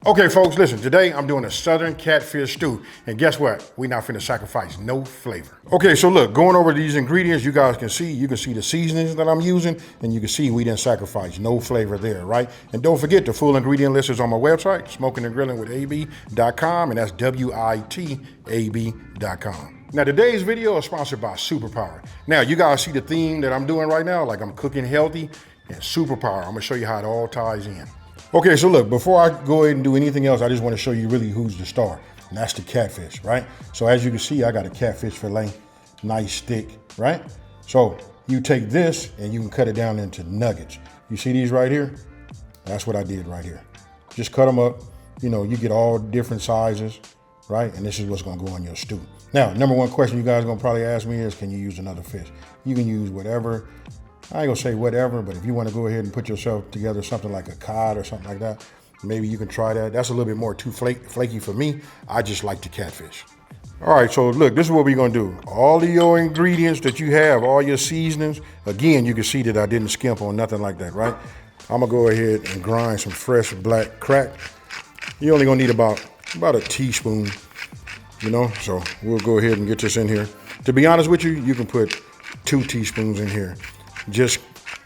Okay, folks, listen, today I'm doing a Southern catfish stew, and guess what? We're not finna sacrifice no flavor. Okay, so look, going over these ingredients, you guys can see the seasonings that I'm using, and you can see we didn't sacrifice no flavor there, right? And don't forget, the full ingredient list is on my website, Smokin and Grillin with AB.com, and that's WITAB.com. Now, today's video is sponsored by Superpower. Now, you guys see the theme that I'm doing right now, like I'm cooking healthy, and Superpower. I'm gonna show you how it all ties in. Okay, so look, before I go ahead and do anything else, I just want to show you really who's the star, and that's the catfish, right? So as you can see, I got a catfish fillet, nice thick, right? So you take this and you can cut it down into nuggets. You see these right here? That's what I did right here. Just cut them up. You know, you get all different sizes, right? And this is what's gonna go in your stew. Now, number one question you guys are gonna probably ask me is, can you use another fish? You can use whatever. I ain't gonna say whatever, but if you wanna go ahead and put yourself together something like a cod or something like that, maybe you can try that. That's a little bit more too flaky for me. I just like the catfish. All right, so look, this is what we're gonna do. All of your ingredients that you have, all your seasonings, again, you can see that I didn't skimp on nothing like that, right? I'm gonna go ahead and grind some fresh black crack. You're only gonna need about a teaspoon, you know? So we'll go ahead and get this in here. To be honest with you, you can put 2 teaspoons in here. Just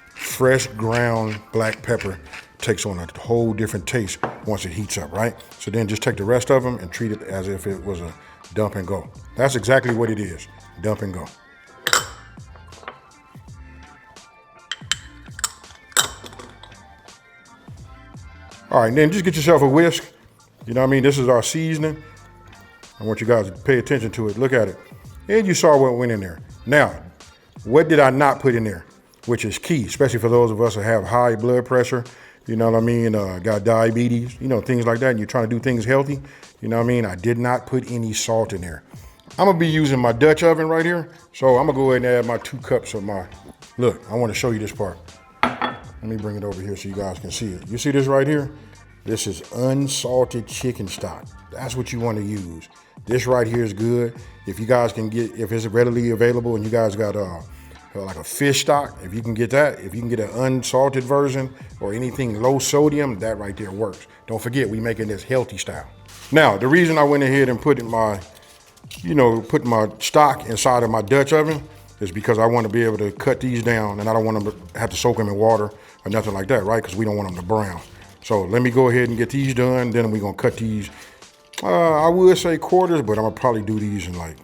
fresh ground black pepper takes on a whole different taste once it heats up, right? So then just take the rest of them and treat it as if it was a dump and go. That's exactly what it is, dump and go. All right, then just get yourself a whisk. You know what I mean? This is our seasoning. I want you guys to pay attention to it. Look at it. And you saw what went in there. Now, what did I not put in there? Which is key, especially for those of us that have high blood pressure, you know what I mean, got diabetes, you know, things like that, and you're trying to do things healthy, you know what I mean? I did not put any salt in there. I'm gonna be using my Dutch oven right here, so I'm gonna go ahead and add my 2 cups of my, look, I wanna show you this part. Let me bring it over here so you guys can see it. You see this right here? This is unsalted chicken stock. That's what you wanna use. This right here is good. If you guys can get, if it's readily available and you guys got like a fish stock, if you can get that, if you can get an unsalted version or anything low sodium, that right there works. Don't forget, we making this healthy style. Now, the reason I went ahead and put my stock inside of my Dutch oven is because I want to be able to cut these down, and I don't want them to have to soak them in water or nothing like that, right? Because we don't want them to brown. So let me go ahead and get these done, then we're gonna cut these, I would say quarters, but I'm gonna probably do these in like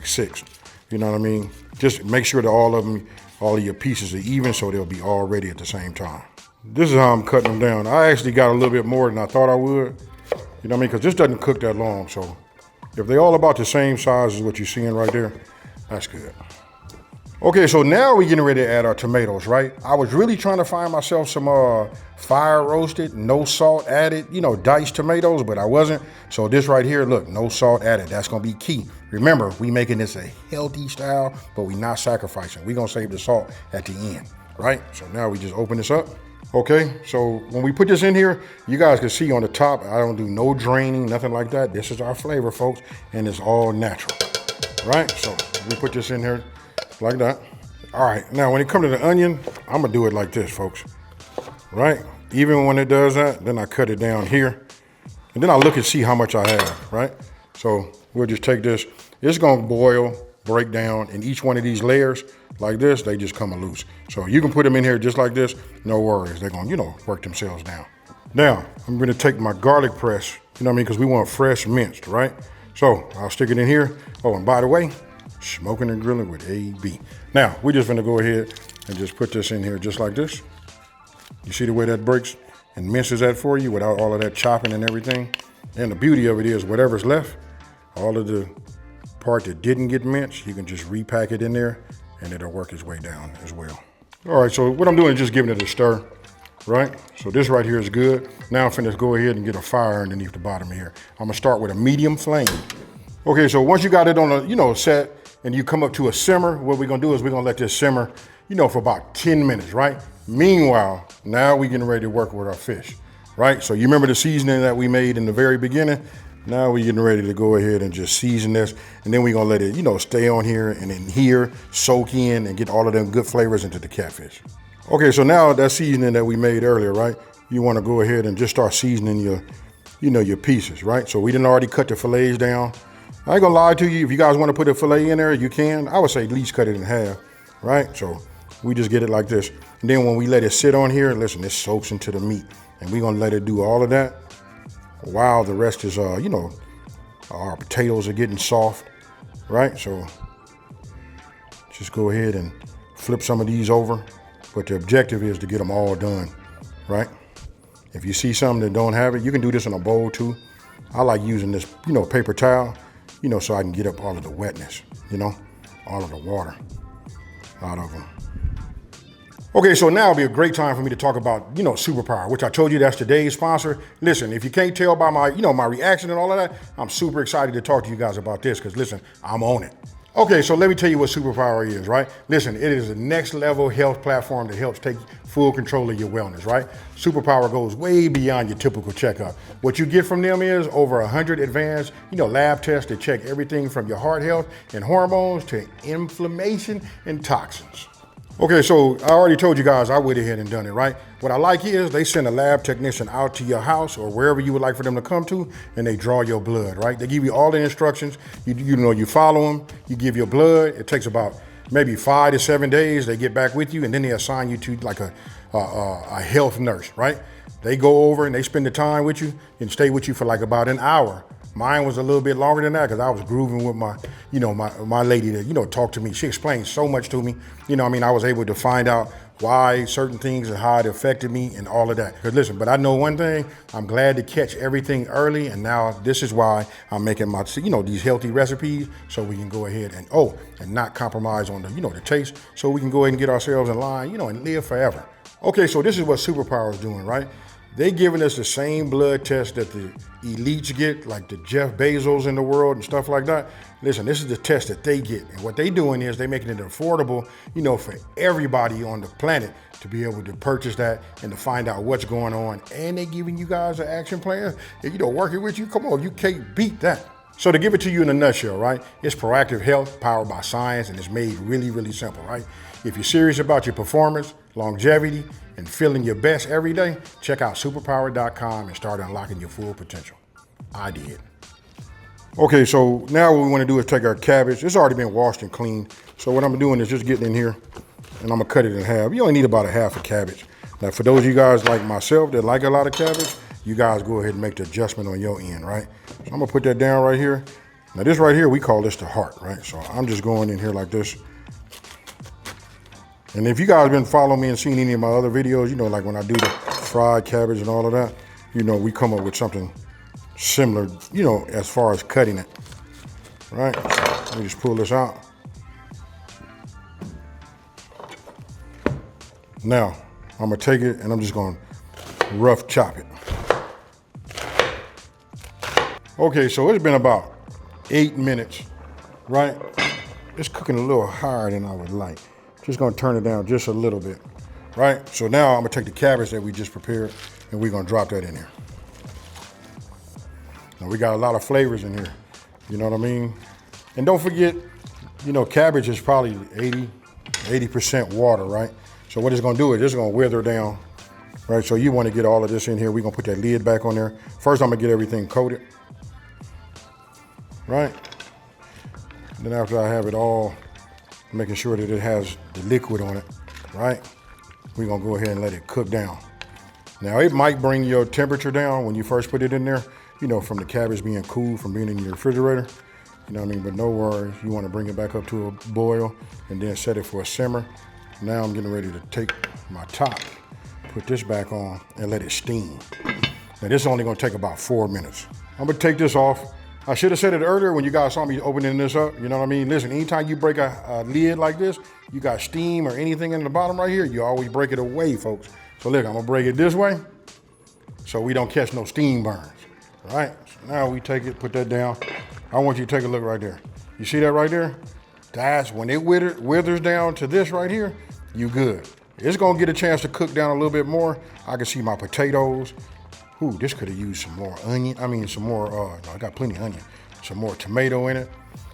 6. You know what I mean? Just make sure that all of your pieces are even so they'll be all ready at the same time. This is how I'm cutting them down. I actually got a little bit more than I thought I would. You know what I mean? Because this doesn't cook that long. So if they're all about the same size as what you're seeing right there, that's good. Okay, so now we're getting ready to add our tomatoes, right? I was really trying to find myself some fire roasted, no salt added, you know, diced tomatoes, but I wasn't. So this right here, look, no salt added. That's gonna be key. Remember, we making this a healthy style, but we not sacrificing. We gonna save the salt at the end, right? So now we just open this up. Okay, so when we put this in here, you guys can see on the top, I don't do no draining, nothing like that. This is our flavor, folks, and it's all natural, right? So we put this in here like that. All right, now when it comes to the onion, I'm gonna do it like this, folks, right? Even when it does that, then I cut it down here, and then I look and see how much I have, right? So we'll just take this. It's gonna boil, break down, and each one of these layers like this, they just come loose. So you can put them in here just like this, no worries. They're gonna, you know, work themselves down. Now, I'm gonna take my garlic press, you know what I mean? Because we want fresh minced, right? So I'll stick it in here. Oh, and by the way, Smokin and Grillin with AB. Now, we're just gonna go ahead and just put this in here just like this. You see the way that breaks and minces that for you without all of that chopping and everything? And the beauty of it is whatever's left, all of the part that didn't get minced, you can just repack it in there and it'll work its way down as well. All right, so what I'm doing is just giving it a stir, right? So this right here is good. Now I'm finna go ahead and get a fire underneath the bottom here. I'm gonna start with a medium flame. Okay, so once you got it on a, you know, set and you come up to a simmer, what we're gonna do is we're gonna let this simmer, you know, for about 10 minutes, right? Meanwhile, now we're getting ready to work with our fish, right? So you remember the seasoning that we made in the very beginning? Now we're getting ready to go ahead and just season this, and then we're gonna let it, you know, stay on here and in here, soak in and get all of them good flavors into the catfish. Okay, so now that seasoning that we made earlier, right? you want to go ahead and just start seasoning your, your pieces, right? So we didn't already cut the fillets down. I ain't gonna lie to you, if you guys want to put a fillet in there, you can. I would say at least cut it in half, right? So we just get it like this. And then when we let it sit on here, listen, it soaks into the meat. And we're gonna let it do all of that while the rest is, our potatoes are getting soft, right? So just go ahead and flip some of these over. But the objective is to get them all done, right? If you see something that don't have it, you can do this in a bowl too. I like using this, paper towel, so I can get up all of the wetness, all of the water out of them. Okay, so now it'll be a great time for me to talk about, Superpower, which I told you that's today's sponsor. Listen, if you can't tell by my, my reaction and all of that, I'm super excited to talk to you guys about this because listen, I'm on it. Okay, so let me tell you what Superpower is, right? Listen, it is a next level health platform that helps take full control of your wellness, right? Superpower goes way beyond your typical checkup. What you get from them is over 100 advanced, lab tests that check everything from your heart health and hormones to inflammation and toxins. Okay, so I already told you guys I went ahead and done it, right? What I like is they send a lab technician out to your house or wherever you would like for them to come to, and they draw your blood, right? They give you all the instructions. You follow them. You give your blood. It takes about maybe 5 to 7 days. They get back with you, and then they assign you to like a health nurse, right? They go over and they spend the time with you and stay with you for like about an hour. Mine was a little bit longer than that because I was grooving with my, my lady that, talked to me. She explained so much to me. I was able to find out why certain things and how it affected me and all of that. Because listen, but I know one thing, I'm glad to catch everything early. And now this is why I'm making my, these healthy recipes so we can go ahead and, and not compromise on the, the taste. So we can go ahead and get ourselves in line, and live forever. Okay, so this is what Superpower is doing, right? They giving us the same blood test that the elites get, like the Jeff Bezos in the world and stuff like that. Listen, this is the test that they get. And what they doing is they making it affordable, for everybody on the planet to be able to purchase that and to find out what's going on. And they giving you guys an action plan. And, working with you, come on, you can't beat that. So to give it to you in a nutshell, right? It's proactive health powered by science and it's made really, really simple, right? If you're serious about your performance, longevity, and feeling your best every day, check out superpower.com and start unlocking your full potential. I did. Okay, so now what we want to do is take our cabbage. It's already been washed and cleaned. So what I'm doing is just getting in here and I'm gonna cut it in half. You only need about a half a cabbage. Now for those of you guys like myself that like a lot of cabbage, you guys go ahead and make the adjustment on your end, right? So I'm gonna put that down right here. Now this right here, we call this the heart, right? So I'm just going in here like this. And if you guys been following me and seen any of my other videos, like when I do the fried cabbage and all of that, we come up with something similar, as far as cutting it, right? So let me just pull this out. Now, I'm gonna take it and I'm just gonna rough chop it. Okay, so it's been about 8 minutes, right? It's cooking a little higher than I would like. Just gonna turn it down just a little bit, right? So now I'm gonna take the cabbage that we just prepared and we're gonna drop that in here. Now we got a lot of flavors in here, you know what I mean? And don't forget, cabbage is probably 80% water, right? So what it's gonna do is it's gonna wither down, right? So you wanna get all of this in here. We're gonna put that lid back on there. First, I'm gonna get everything coated, right? And then after I have it all, making sure that it has the liquid on it, right? We're gonna go ahead and let it cook down. Now it might bring your temperature down when you first put it in there, from the cabbage being cool from being in your refrigerator, but no worries. You wanna bring it back up to a boil and then set it for a simmer. Now I'm getting ready to take my top, put this back on and let it steam. Now this is only gonna take about 4 minutes. I'm gonna take this off. I should have said it earlier when you guys saw me opening this up, you know what I mean? Listen, anytime you break a lid like this, you got steam or anything in the bottom right here, you always break it away, folks. So look, I'm gonna break it this way so we don't catch no steam burns, all right? So now we take it, put that down. I want you to take a look right there. You see that right there? That's when it withers down to this right here, you good. It's gonna get a chance to cook down a little bit more. I can see my potatoes. Ooh, this could have used some more onion. No, I got plenty of onion. Some more tomato in it.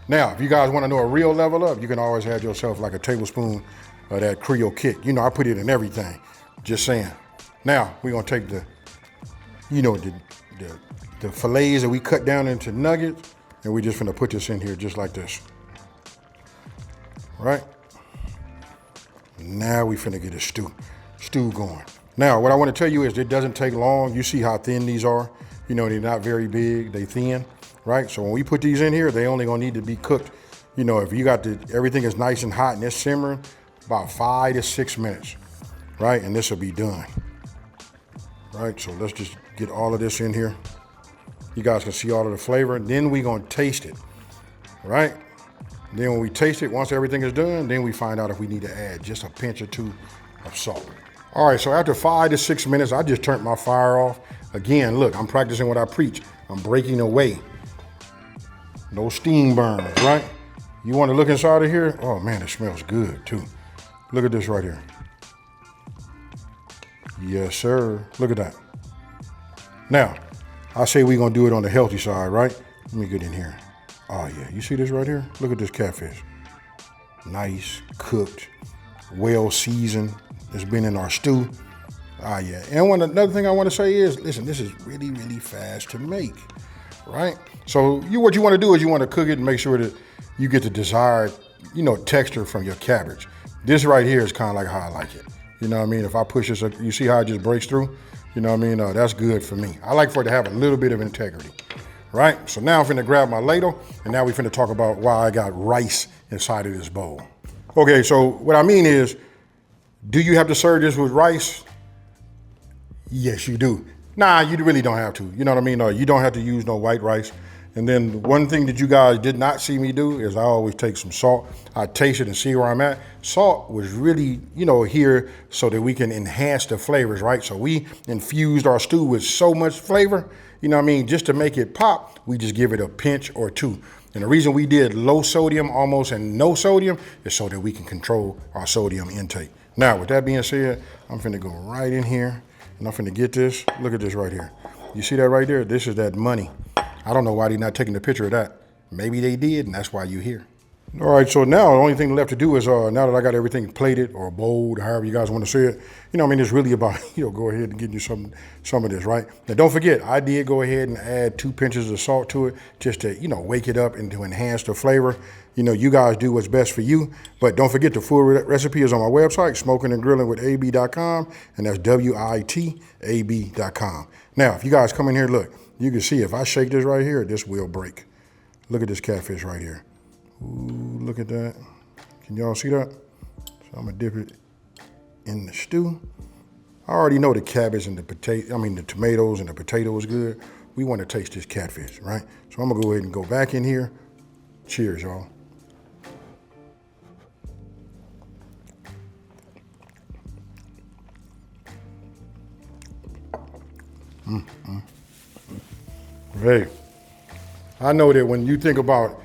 Now, if you guys want to know a real level up, you can always add yourself like a tablespoon of that Creole kick. I put it in everything. Just saying. Now, we're going to take the you know, the fillets that we cut down into nuggets, and we just finna put this in here just like this. Right? Now we finna get a stew going. Now, what I wanna tell you is it doesn't take long. You see how thin these are? You know, they're not very big, they thin, right? So when we put these in here, they only gonna need to be cooked. You know, if you got everything is nice and hot and it's simmering, about 5 to 6 minutes, right? And this will be done. Right, so let's just get all of this in here. You guys can see all of the flavor. Then we gonna taste it, right? Then when we taste it, once everything is done, then we find out if we need to add just a pinch or two of salt. All right, so after 5 to 6 minutes, I just turned my fire off. Again, look, I'm practicing what I preach. I'm breaking away. No steam burns, right? You wanna look inside of here? Oh man, it smells good too. Look at this right here. Yes, sir. Look at that. Now, I say we're gonna do it on the healthy side, right? Let me get in here. Oh yeah, you see this right here? Look at this catfish. Nice, cooked, well seasoned. It's been in our stew. Ah yeah, and another thing I wanna say is, listen, this is really, really fast to make, right? So what you wanna do is you wanna cook it and make sure that you get the desired, you know, texture from your cabbage. This right here is kind of like how I like it. You know what I mean? If I push this, you see how it just breaks through? You know what I mean? That's good for me. I like for it to have a little bit of integrity, right? So now I'm finna grab my ladle, and now we finna talk about why I got rice inside of this bowl. Okay, so what I mean is, do you have to serve this with rice? Yes, you do. Nah, you really don't have to. You know what I mean? You don't have to use no white rice. And then one thing that you guys did not see me do is I always take some salt. I taste it and see where I'm at. Salt was really, you know, here so that we can enhance the flavors, right? So we infused our stew with so much flavor, you know what I mean? Just to make it pop, we just give it a pinch or two. And the reason we did low sodium almost and no sodium is so that we can control our sodium intake. Now, with that being said, I'm finna go right in here and I'm finna get this. Look at this right here. You see that right there? This is that money. I don't know why they're not taking a picture of that. Maybe they did, and that's why you're here. All right, so now the only thing left to do is, now that I got everything plated or bowled, however you guys want to say it, you know what I mean, it's really about, you know, go ahead and get you some of this, right? Now, don't forget, I did go ahead and add 2 pinches of salt to it just to, you know, wake it up and to enhance the flavor. You know, you guys do what's best for you, but don't forget the full recipe is on my website, Smokin and Grillin with AB.com, and that's WITAB.com. Now, if you guys come in here, look, you can see if I shake this right here, this will break. Look at this catfish right here. Ooh, look at that. Can y'all see that? So I'm gonna dip it in the stew. I already know the cabbage and the tomatoes and the potato is good. We wanna taste this catfish, right? So I'm gonna go ahead and go back in here. Cheers, y'all. Hey, I know that when you think about,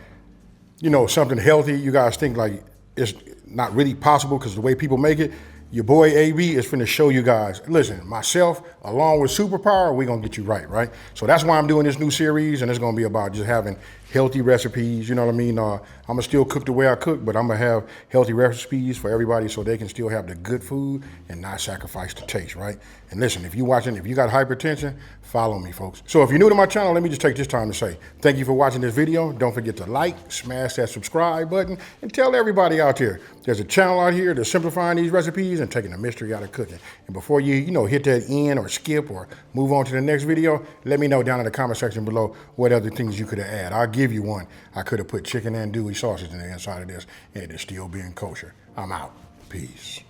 you know, something healthy, you guys think like it's not really possible because the way people make it. Your boy AB is finna show you guys. Listen, myself, along with Superpower, we gonna get you right? So that's why I'm doing this new series, and it's gonna be about just having healthy recipes, you know what I mean? I'm gonna still cook the way I cook, but I'm gonna have healthy recipes for everybody so they can still have the good food and not sacrifice the taste, right? And listen, if you got hypertension, follow me, folks. So if you're new to my channel, let me just take this time to say, thank you for watching this video. Don't forget to like, smash that subscribe button, and tell everybody out there, there's a channel out here that's simplifying these recipes and taking the mystery out of cooking. And before you hit that end or skip or move on to the next video, let me know down in the comment section below what other things you could have added. I'll give you one. I could have put chicken andouille sausage in the inside of this and it's still being kosher. I'm out. Peace.